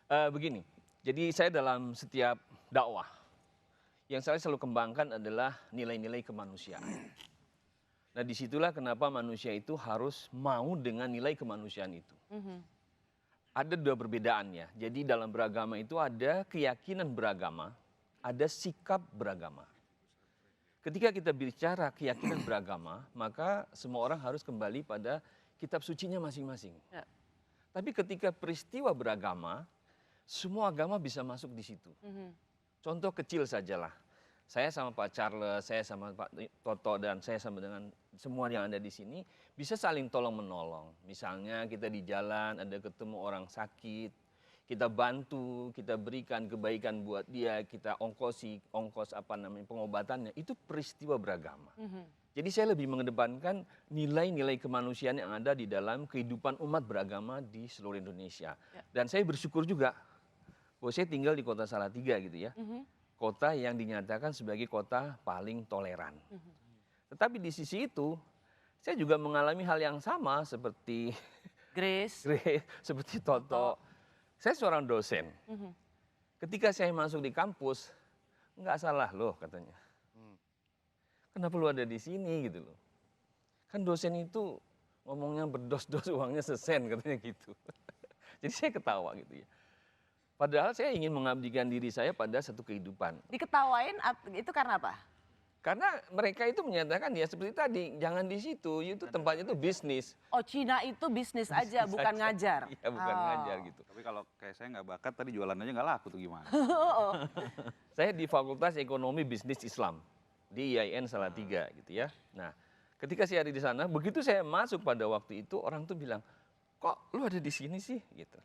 Begini, jadi saya dalam setiap dakwah, yang saya selalu kembangkan adalah nilai-nilai kemanusiaan. Nah disitulah kenapa manusia itu harus mau dengan nilai kemanusiaan itu. Ada dua perbedaannya, jadi dalam beragama itu ada keyakinan beragama, ada sikap beragama. Ketika kita bicara keyakinan beragama, maka semua orang harus kembali pada kitab sucinya masing-masing. Ya. Tapi ketika peristiwa beragama, semua agama bisa masuk di situ. Contoh kecil sajalah. Saya sama Pak Charles, saya sama Pak Toto, dan saya sama dengan semua yang ada di sini bisa saling tolong menolong. Misalnya kita di jalan ada ketemu orang sakit, kita bantu, kita berikan kebaikan buat dia, kita ongkos pengobatannya. Itu peristiwa beragama. Jadi saya lebih mengedepankan nilai-nilai kemanusiaan yang ada di dalam kehidupan umat beragama di seluruh Indonesia. Dan saya bersyukur juga bahwa saya tinggal di kota Salatiga gitu ya. Kota yang dinyatakan sebagai kota paling toleran. Tetapi di sisi itu, saya juga mengalami hal yang sama seperti Grace. seperti Toto. Saya seorang dosen. Ketika saya masuk di kampus, nggak salah loh katanya. Kenapa lu ada di sini gitu loh. Kan dosen itu ngomongnya berdos-dos uangnya sesen katanya gitu. Jadi saya ketawa gitu ya. Padahal saya ingin mengabdikan diri saya pada satu kehidupan. Diketawain itu karena apa? Karena mereka itu menyatakan ya seperti tadi, jangan di situ, itu tempatnya itu bisnis. Oh, Cina itu bisnis aja, bukan ngajar. Iya, bukan ngajar gitu. Tapi kalau kayak saya nggak bakat tadi jualan aja nggak laku tuh gimana? Saya di Fakultas Ekonomi Bisnis Islam di IAIN Salatiga gitu ya. Nah, ketika saya ada di sana, begitu saya masuk pada waktu itu orang tuh bilang, kok lu ada di sini sih gitu.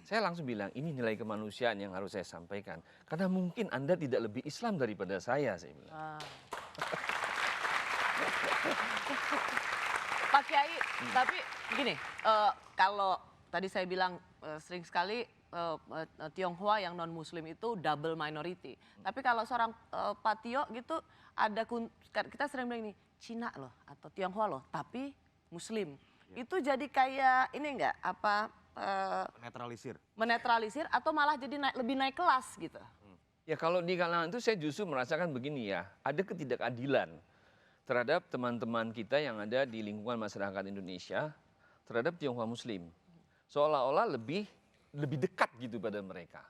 Saya langsung bilang, ini nilai kemanusiaan yang harus saya sampaikan. Karena mungkin Anda tidak lebih Islam daripada saya bilang. Pak Kiai, tapi gini, kalau tadi saya bilang sering sekali Tionghoa yang non-Muslim itu double minority. Tapi kalau seorang Pak Tio gitu, kita sering bilang ini, Cina loh atau Tionghoa loh, tapi Muslim. Itu jadi kayak ini enggak, menetralisir atau malah jadi lebih naik kelas gitu. Ya kalau di kalangan itu saya justru merasakan begini ya, ada ketidakadilan terhadap teman-teman kita yang ada di lingkungan masyarakat Indonesia terhadap Tionghoa Muslim. Seolah-olah lebih dekat gitu pada mereka.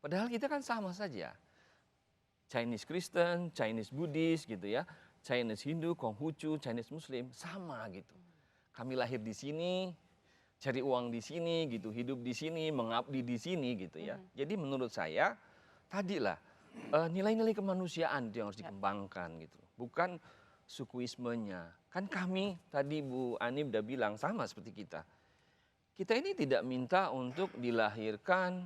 Padahal kita kan sama saja. Chinese Kristen, Chinese Buddhis gitu ya, Chinese Hindu, Konghucu, Chinese Muslim, sama gitu. Kami lahir di sini, cari uang di sini gitu, hidup di sini, mengabdi di sini gitu ya. Jadi menurut saya tadilah nilai-nilai kemanusiaan itu yang harus dikembangkan gitu. Bukan sukuismenya. Kan kami tadi Bu Ani udah bilang sama seperti kita. Kita ini tidak minta untuk dilahirkan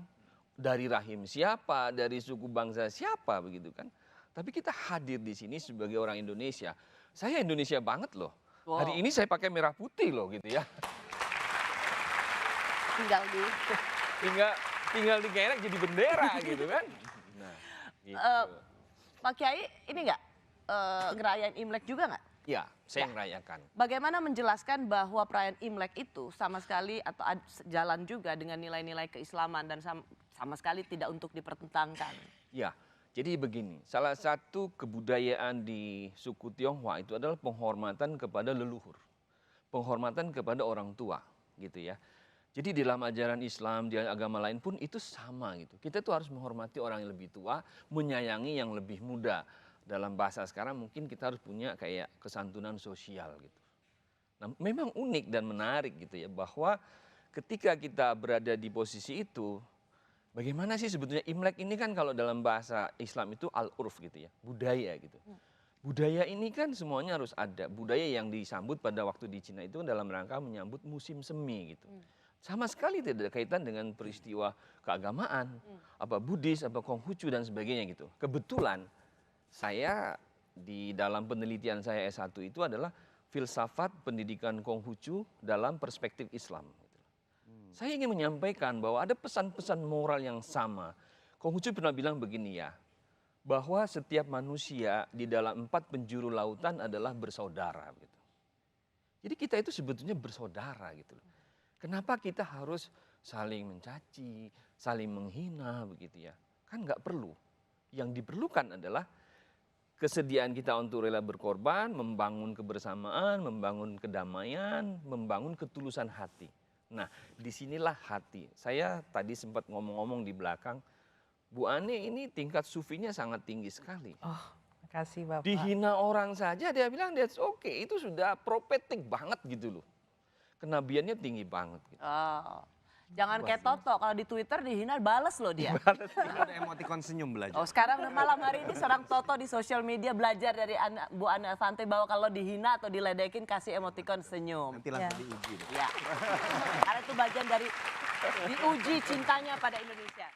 dari rahim siapa, dari suku bangsa siapa begitu kan. Tapi kita hadir di sini sebagai orang Indonesia. Saya Indonesia banget loh. Wow. Hari ini saya pakai merah putih loh gitu ya. tinggal digerek jadi bendera gitu kan. Nah, gitu. Pak Kiai ini enggak ngerayain Imlek juga nggak? Ya, saya ngerayakan. Bagaimana menjelaskan bahwa perayaan Imlek itu sama sekali atau jalan juga dengan nilai-nilai keislaman dan sama sekali tidak untuk dipertentangkan? Ya, jadi begini, salah satu kebudayaan di suku Tionghoa itu adalah penghormatan kepada leluhur. Penghormatan kepada orang tua gitu ya. Jadi di dalam ajaran Islam, di agama lain pun itu sama gitu. Kita tuh harus menghormati orang yang lebih tua, menyayangi yang lebih muda. Dalam bahasa sekarang mungkin kita harus punya kayak kesantunan sosial gitu. Nah, memang unik dan menarik gitu ya, bahwa ketika kita berada di posisi itu, bagaimana sih sebetulnya Imlek ini kan kalau dalam bahasa Islam itu al-urf gitu ya, budaya gitu. Budaya ini kan semuanya harus ada. Budaya yang disambut pada waktu di Cina itu dalam rangka menyambut musim semi gitu. Sama sekali tidak ada kaitan dengan peristiwa keagamaan, apa Buddhis, apa Konghucu dan sebagainya gitu. Kebetulan saya di dalam penelitian saya S1 itu adalah filsafat pendidikan Konghucu dalam perspektif Islam. Saya ingin menyampaikan bahwa ada pesan-pesan moral yang sama. Konghucu pernah bilang begini ya, bahwa setiap manusia di dalam 4 penjuru lautan adalah bersaudara. Gitu. Jadi kita itu sebetulnya bersaudara gitu loh. Kenapa kita harus saling mencaci, saling menghina begitu ya. Kan nggak perlu. Yang diperlukan adalah kesediaan kita untuk rela berkorban, membangun kebersamaan, membangun kedamaian, membangun ketulusan hati. Nah, disinilah hati. Saya tadi sempat ngomong-ngomong di belakang, Bu Ani ini tingkat sufinya sangat tinggi sekali. Oh, makasih Bapak. Dihina orang saja dia bilang that's okay, itu sudah profetik banget gitu loh. Kenabiannya tinggi banget gitu. Oh. Jangan kayak Toto, kalau di Twitter dihina bales loh dia. Ini ada emoticon senyum belajar. Oh sekarang malam hari ini seorang Toto di sosial media belajar dari Bu Ana Avanti bahwa kalau dihina atau diledekin kasih emoticon senyum. Nanti langsung diuji deh. Ya. Karena itu bagian dari diuji cintanya pada Indonesia.